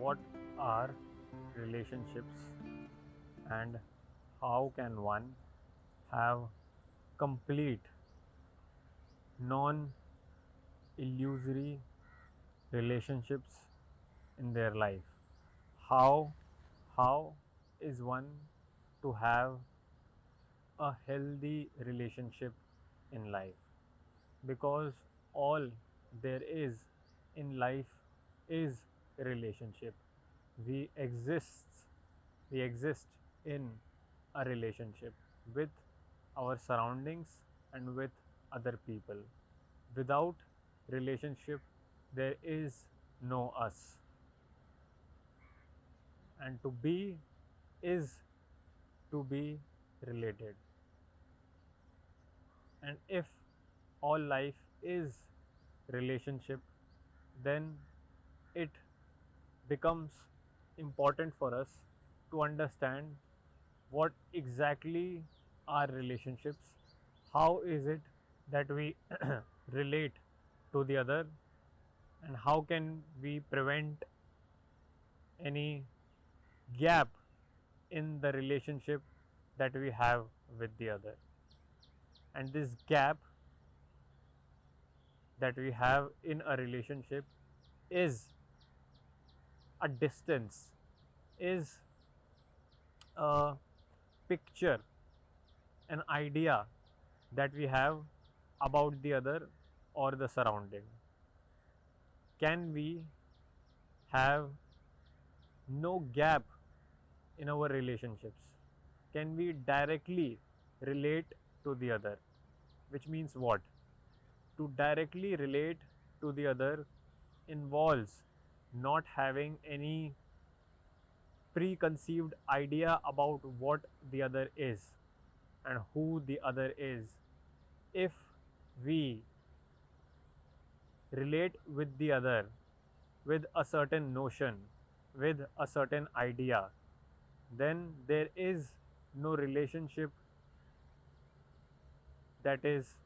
what are relationships and how can one have complete non illusory relationships in their life. How is one to have a healthy relationship in life? Because all there is in life is a relationship. We exist we exist in a relationship with our surroundings and with other people. Without relationship there is no us, and to be is to be related. And if all life is relationship, then it becomes important for us to understand what exactly are relationships, how is it that we relate to the other, and how can we prevent any gap in the relationship that we have with the other. And this gap that we have in a relationship is a distance, is a picture, an idea that we have about the other or the surrounding. Can we have no gap in our relationships? Can we directly relate to the other? Which means what? To directly relate to the other involves not having any preconceived idea about what the other is and who the other is. If we relate with the other with a certain notion, with a certain idea, then there is no relationship that is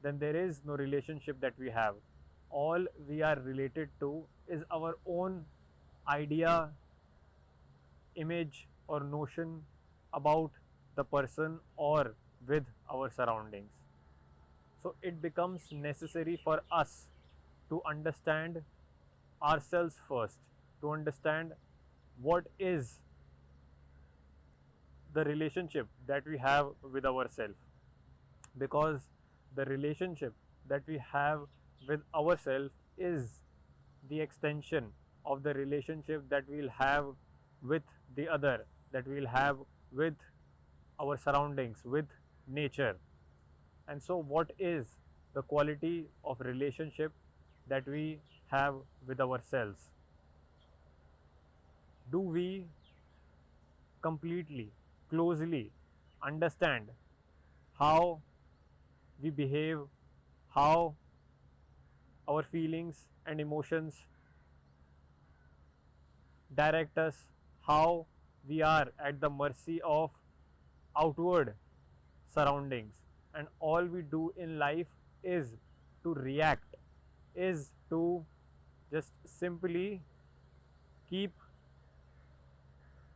then there is no relationship that we have. All we are related to is our own idea, image, or notion about the person or with our surroundings. So it becomes necessary for us to understand ourselves first, to understand what is the relationship that we have with ourselves, because the relationship that we have with ourselves is the extension of the relationship that we'll have with the other, that we'll have with our surroundings, with nature. And so what is the quality of relationship that we have with ourselves? Do we completely, closely understand how we behave, how our feelings and emotions direct us, how we are at the mercy of outward surroundings, and all we do in life is to react, is to just simply keep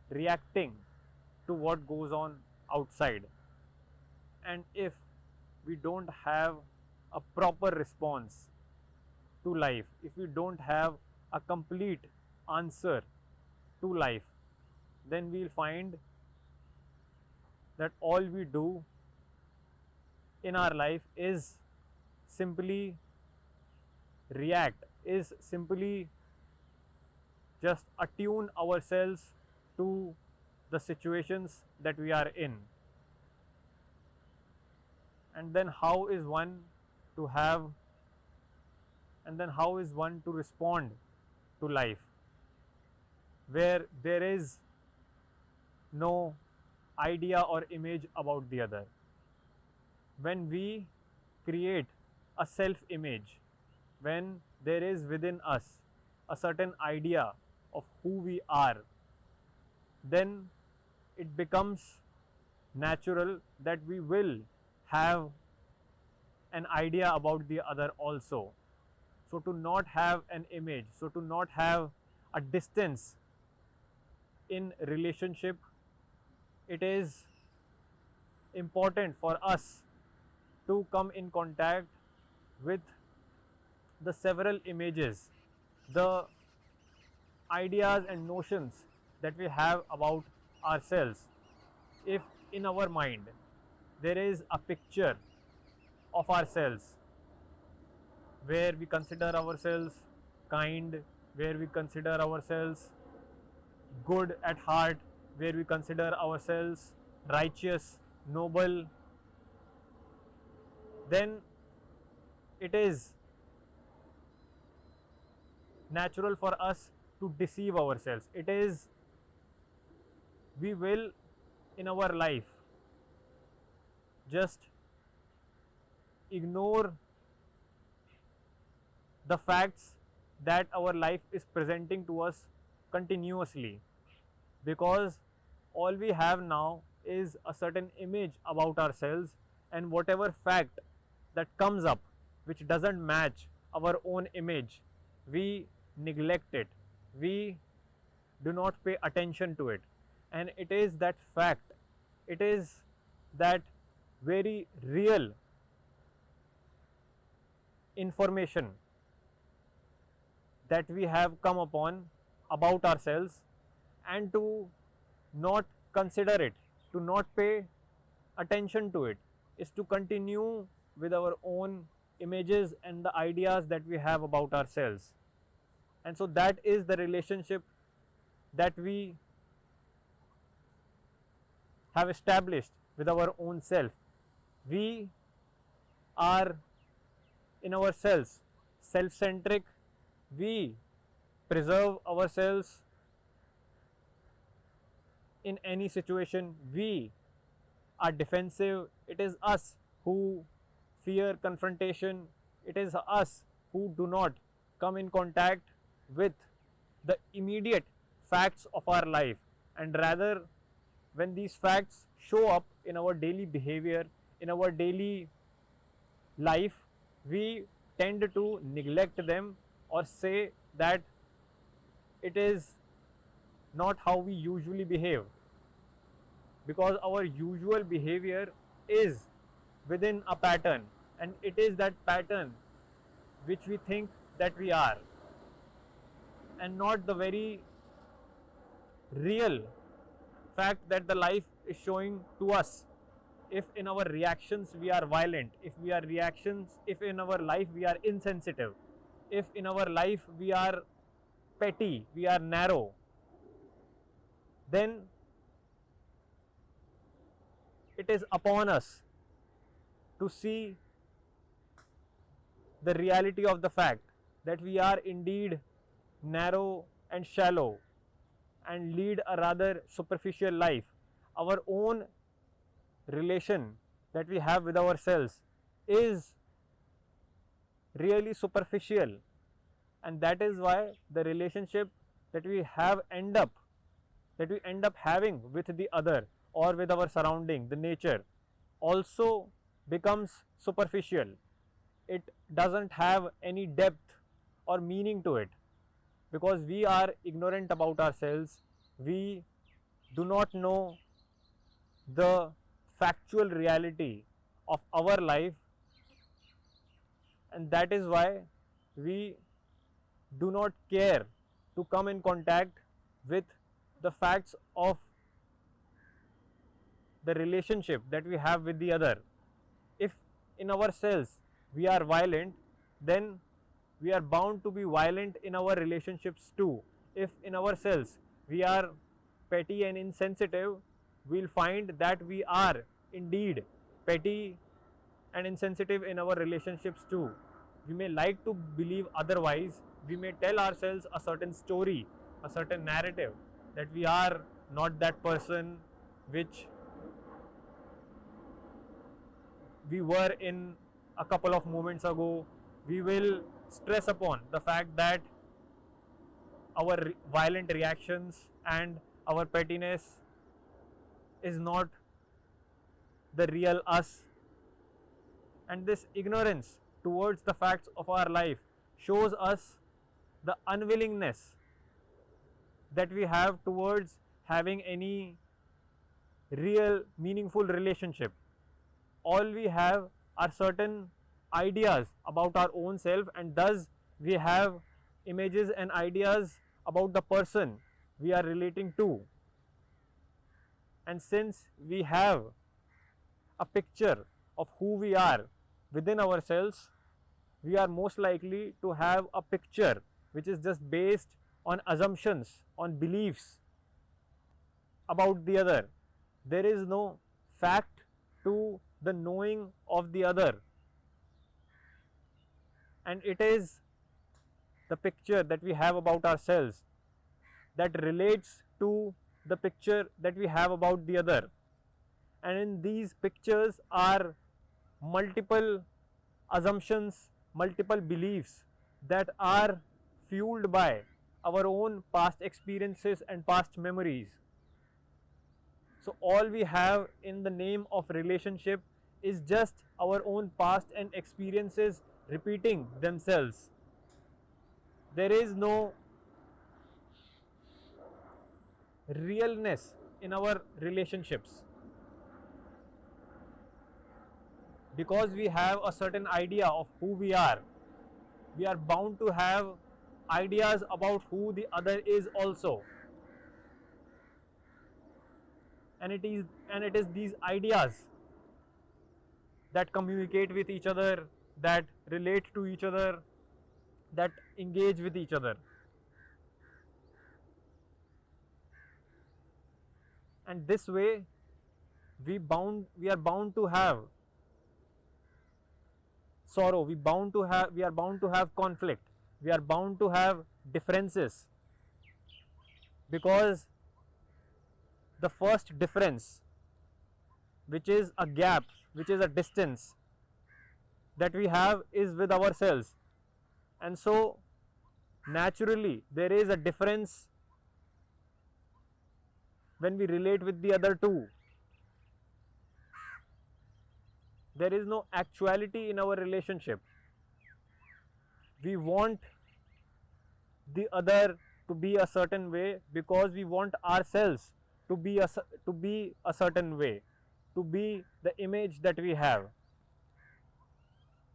reacting to what goes on outside. And if we don't have a proper response to life, if we don't have a complete answer to life, then we'll find that all we do in our life is simply react, is simply just attune ourselves to the situations that we are in. And then how is one to have, and then how is one to respond to life where there is no idea or image about the other? When we create a self image, when there is within us a certain idea of who we are, then it becomes natural that we will have an idea about the other also. So, to not have an image, so to not have a distance in relationship, it is important for us to come in contact with the several images, the ideas and notions that we have about ourselves. If in our mind there is a picture of ourselves where we consider ourselves kind, where we consider ourselves good at heart, where we consider ourselves righteous, noble, then it is natural for us to deceive ourselves. It is, we will in our life just ignore the facts that our life is presenting to us continuously, because all we have now is a certain image about ourselves, and whatever fact that comes up which doesn't match our own image, we neglect it, we do not pay attention to it. And it is that fact, it is that very real information that we have come upon about ourselves, and to not consider it, to not pay attention to it, is to continue with our own images and the ideas that we have about ourselves. And so that is the relationship that we have established with our own self. We are in ourselves self-centric, we preserve ourselves in any situation, we are defensive, it is us who fear confrontation, it is us who do not come in contact with the immediate facts of our life, and rather when these facts show up in our daily behavior, in our daily life, we tend to neglect them or say that it is not how we usually behave, because our usual behavior is within a pattern, and it is that pattern which we think that we are, and not the very real fact that the life is showing to us. If in our reactions we are violent, if in our life we are insensitive, if in our life we are petty, we are narrow, then it is upon us to see the reality of the fact that we are indeed narrow and shallow and lead a rather superficial life. Our own relation that we have with ourselves is really superficial, and that is why the relationship that we end up having with the other or with our surrounding, the nature, also becomes superficial. It doesn't have any depth or meaning to it, because we are ignorant about ourselves, we do not know the factual reality of our life, and that is why we do not care to come in contact with the facts of the relationship that we have with the other. If in ourselves we are violent, then we are bound to be violent in our relationships too. If in ourselves we are petty and insensitive, we'll find that we are indeed petty and insensitive in our relationships too. We may like to believe otherwise, we may tell ourselves a certain story, a certain narrative, that we are not that person which we were in a couple of moments ago. We will stress upon the fact that our violent reactions and our pettiness is not the real us, and this ignorance towards the facts of our life shows us the unwillingness that we have towards having any real meaningful relationship. All we have are certain ideas about our own self, and thus we have images and ideas about the person we are relating to. And since we have a picture of who we are within ourselves, we are most likely to have a picture which is just based on assumptions, on beliefs about the other. There is no fact to the knowing of the other, and it is the picture that we have about ourselves that relates to the picture that we have about the other. And in these pictures are multiple assumptions, multiple beliefs that are fueled by our own past experiences and past memories. So all we have in the name of relationship is just our own past and experiences repeating themselves. There is no realness in our relationships because we have a certain idea of who we are. We are bound to have ideas about who the other is also, and it is these ideas that communicate with each other, that relate to each other, that engage with each other. And this way we are bound to have sorrow, we are bound to have conflict, we are bound to have differences, because the first difference, which is a gap, which is a distance that we have, is with ourselves. And so naturally there is a difference when we relate with the other too. There is no actuality in our relationship. We want the other to be a certain way because we want ourselves to be a certain way, to be the image that we have.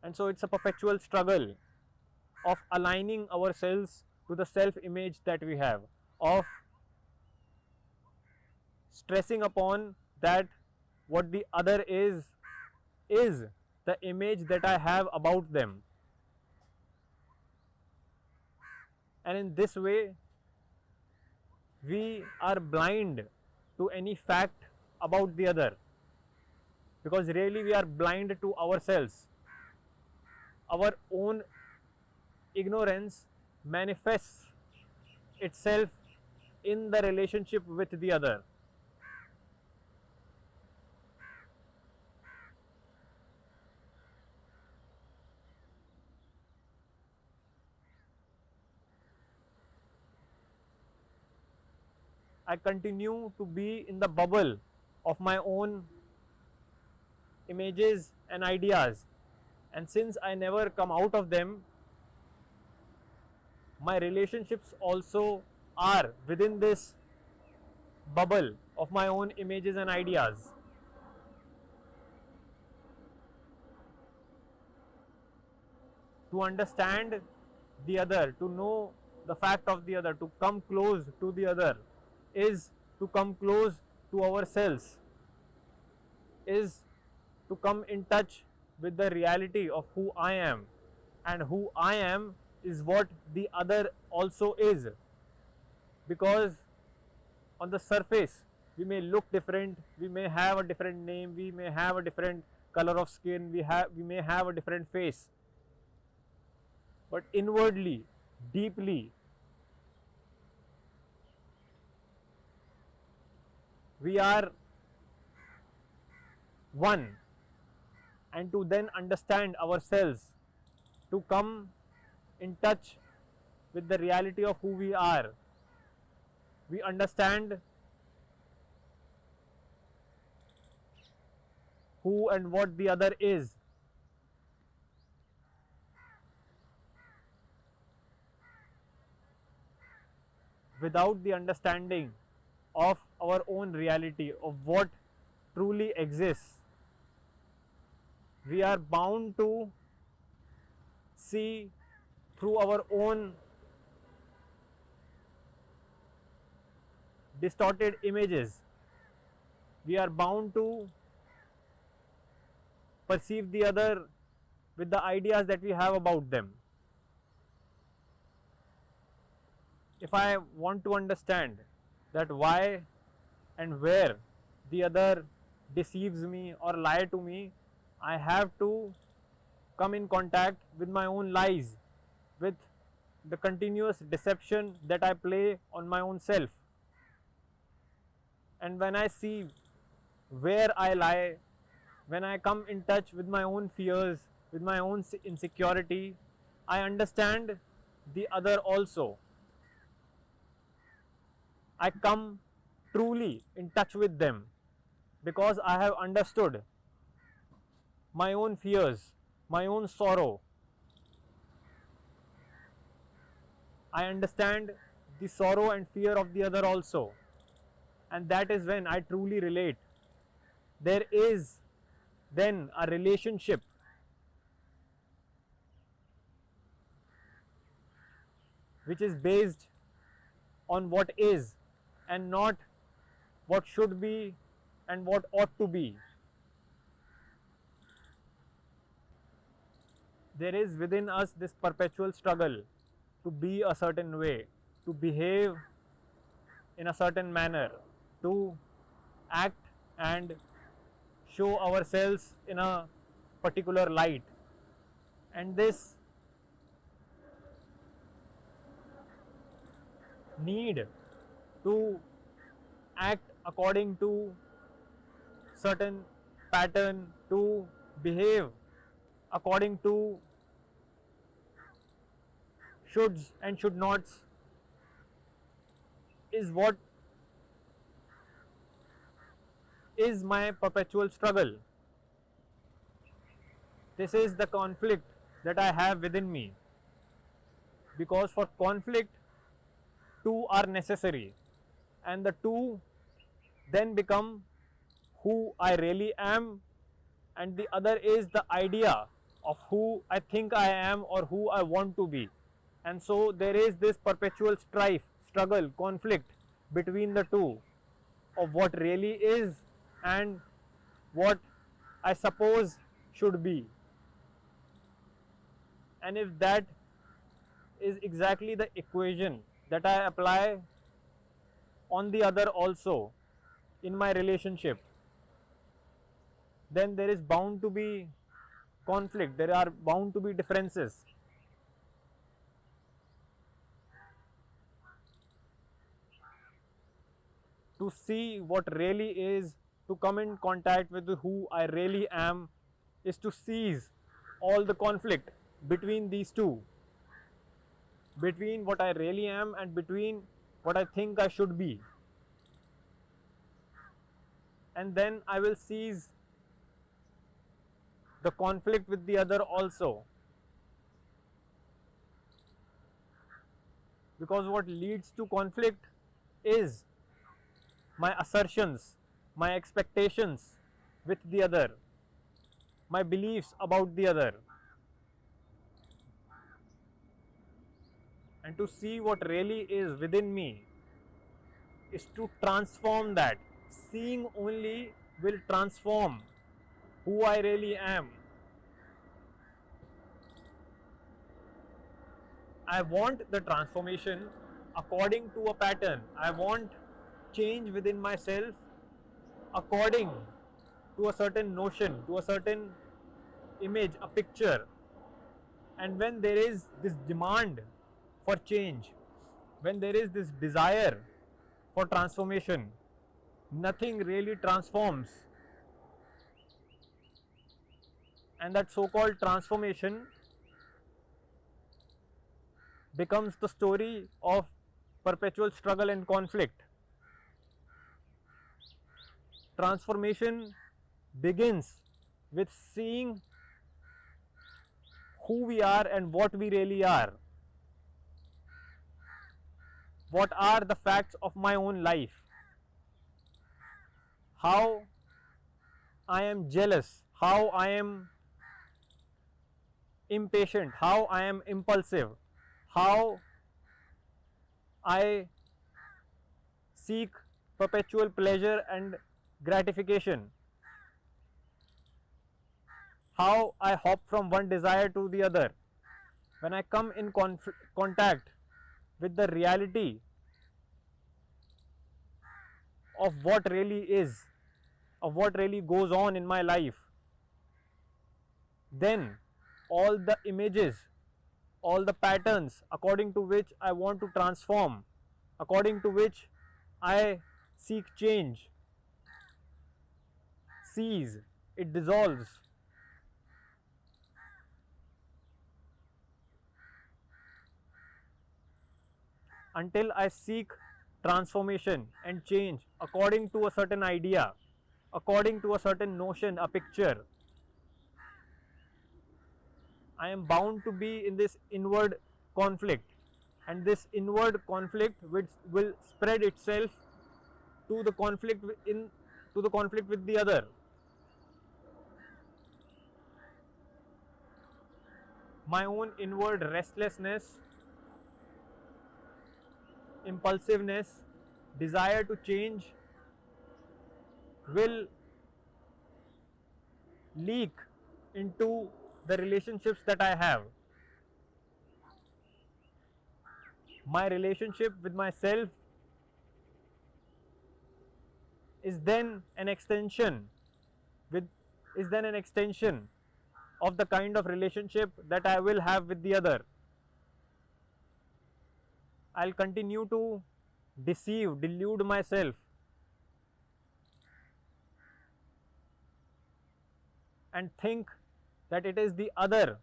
And so it's a perpetual struggle of aligning ourselves to the self image that we have, of stressing upon that what the other is the image that I have about them. And in this way we are blind to any fact about the other, because really we are blind to ourselves. Our own ignorance manifests itself in the relationship with the other. I continue to be in the bubble of my own images and ideas, and since I never come out of them, my relationships also are within this bubble of my own images and ideas. To understand the other, to know the fact of the other, to come close to the other, is to come close to ourselves, is to come in touch with the reality of who I am, and who I am is what the other also is. Because on the surface we may look different, we may have a different name, we may have a different color of skin, we may have a different face, but inwardly, deeply, we are one. And to then understand ourselves, to come in touch with the reality of who we are, we understand who and what the other is. without the understanding of our own reality, of what truly exists, we are bound to see through our own distorted images. We are bound to perceive the other with the ideas that we have about them. If I want to understand that why and where the other deceives me or lie to me, I have to come in contact with my own lies, with the continuous deception that I play on my own self. And when I see where I lie, when I come in touch with my own fears, with my own insecurity, I understand the other also. I come truly in touch with them because I have understood my own fears, my own sorrow. I understand the sorrow and fear of the other also. And that is when I truly relate. There is then a relationship which is based on what is and not what should be and what ought to be. There is within us this perpetual struggle to be a certain way, to behave in a certain manner, to act and show ourselves in a particular light. And this need to act according to certain pattern, to behave according to shoulds and should nots, is what is my perpetual struggle. This is the conflict that I have within me, because for conflict two are necessary, and the two then become who I really am, and the other is the idea of who I think I am or who I want to be. And so there is this perpetual strife, struggle, conflict between the two of what really is and what I suppose should be. And if that is exactly the equation that I apply on the other also in my relationship, then there is bound to be conflict, there are bound to be differences. To see what really is, to come in contact with who I really am, is to seize all the conflict between these two, between what I really am and between what I think I should be. And then I will seize the conflict with the other also. Because what leads to conflict is my assertions, my expectations with the other, my beliefs about the other. And to see what really is within me is to transform that. Seeing only will transform who I really am. I want the transformation according to a pattern. I want change within myself according to a certain notion, to a certain image, a picture. And when there is this demand for change, when there is this desire for transformation, nothing really transforms. And that so-called transformation becomes the story of perpetual struggle and conflict. Transformation begins with seeing who we are and what we really are. what are the facts of my own life, how I am jealous, how I am impatient, how I am impulsive, how I seek perpetual pleasure and gratification, how I hop from one desire to the other. When I come in contact with the reality of what really is, of what really goes on in my life, then all the images, all the patterns according to which I want to transform, according to which I seek change, cease, it dissolves. Until I seek transformation and change according to a certain idea, according to a certain notion, a picture, I am bound to be in this inward conflict, and this inward conflict which will spread itself to the conflict with the other. My own inward restlessness, impulsiveness, desire to change will leak into the relationships that I have. My relationship with myself is then an extension of the kind of relationship that I will have with the other. I'll continue to delude myself and think that it is the other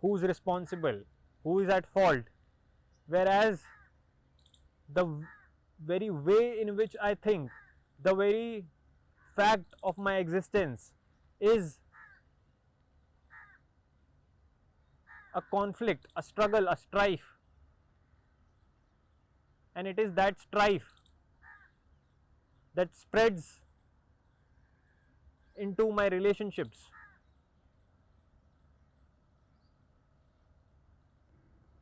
who is responsible, who is at fault, whereas the very way in which I think, the very fact of my existence is a conflict, a struggle, a strife, and it is that strife that spreads into my relationships.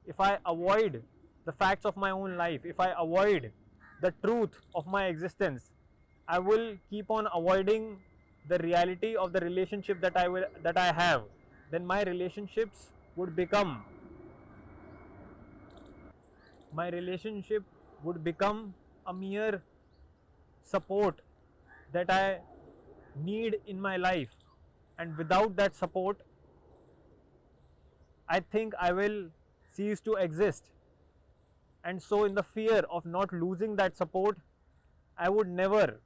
If I avoid the facts of my own life, if I avoid the truth of my existence, I will keep on avoiding the reality of the relationship that I have. Then my relationships would become a mere support that I need in my life, and without that support I think I will cease to exist. And so in the fear of not losing that support, I would never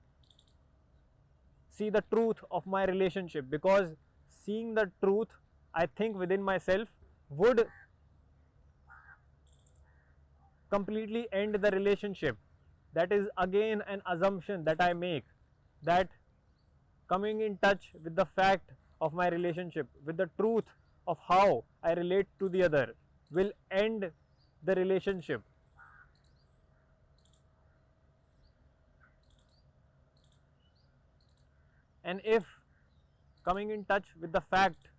see the truth of my relationship, because seeing the truth, I think, within myself would completely end the relationship. That is again an assumption that I make, that coming in touch with the fact of my relationship, with the truth of how I relate to the other, will end the relationship. And if coming in touch with the fact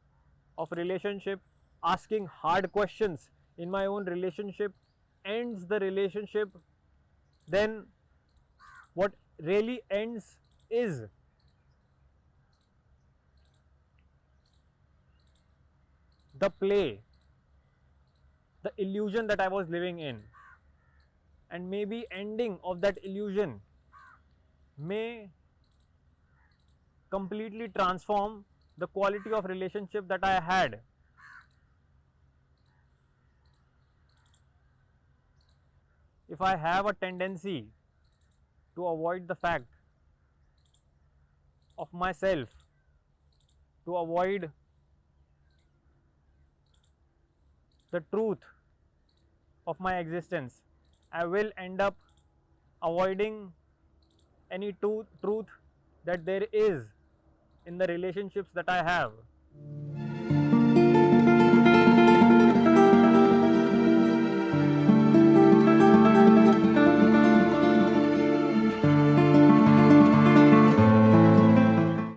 of relationship, asking hard questions in my own relationship ends the relationship, then what really ends is the play, the illusion that I was living in. And maybe ending of that illusion may completely transform the quality of relationship that I had. If I have a tendency to avoid the fact of myself, to avoid the truth of my existence, I will end up avoiding any truth that there is in the relationships that I have.